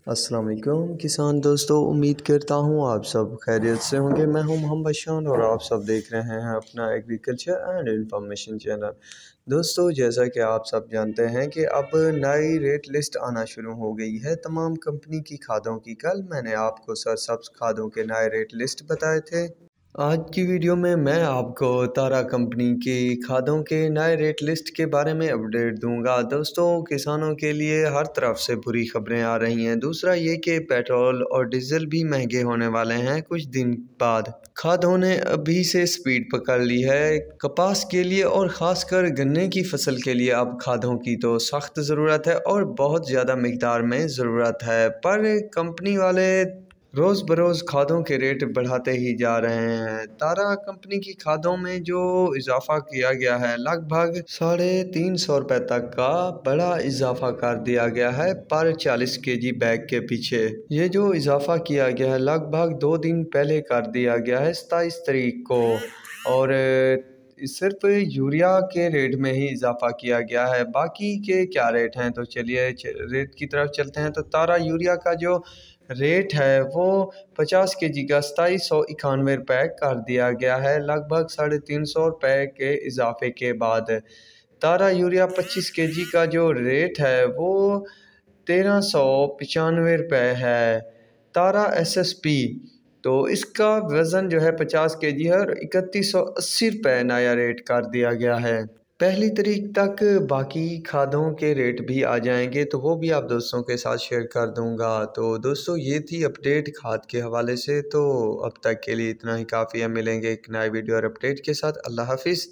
अस्सलाम वालेकुम किसान दोस्तों, उम्मीद करता हूँ आप सब खैरियत से होंगे। मैं हूँ मोहम्मद शान और आप सब देख रहे हैं अपना एग्रीकल्चर एंड इंफॉर्मेशन चैनल। दोस्तों, जैसा कि आप सब जानते हैं कि अब नई रेट लिस्ट आना शुरू हो गई है तमाम कंपनी की खादों की। कल मैंने आपको सरसब्ज खादों के नए रेट लिस्ट बताए थे। आज की वीडियो में मैं आपको तारा कंपनी की खादों के नए रेट लिस्ट के बारे में अपडेट दूंगा। दोस्तों, किसानों के लिए हर तरफ से बुरी खबरें आ रही हैं। दूसरा ये कि पेट्रोल और डीजल भी महंगे होने वाले हैं कुछ दिन बाद। खादों ने अभी से स्पीड पकड़ ली है कपास के लिए और ख़ासकर गन्ने की फसल के लिए। अब खादों की तो सख्त ज़रूरत है और बहुत ज़्यादा मिकदार में ज़रूरत है, पर कंपनी वाले रोज़ बरोज़ खादों के रेट बढ़ाते ही जा रहे हैं। तारा कंपनी की खादों में जो इजाफा किया गया है, लगभग 350 रुपये तक का बड़ा इजाफा कर दिया गया है पर 40 केजी बैग के पीछे। ये जो इजाफा किया गया है लगभग 2 दिन पहले कर दिया गया है, 27 तारीख को। और सिर्फ यूरिया के रेट में ही इजाफा किया गया है। बाकी के क्या रेट हैं, तो चलिए रेट की तरफ चलते हैं। तो तारा यूरिया का जो रेट है वो 50 केजी का 2791 कर दिया गया है, लगभग 350 रुपये के इजाफे के बाद। तारा यूरिया 25 केजी का जो रेट है वो 1395 है। तारा एसएसपी तो इसका वज़न जो है 50 केजी है और 3180 रुपये नया रेट कर दिया गया है। 1 तारीख तक बाकी खादों के रेट भी आ जाएंगे, तो वो भी आप दोस्तों के साथ शेयर कर दूंगा। तो दोस्तों, ये थी अपडेट खाद के हवाले से। तो अब तक के लिए इतना ही काफ़ी है। मिलेंगे एक नए वीडियो और अपडेट के साथ। अल्लाह हाफिज़।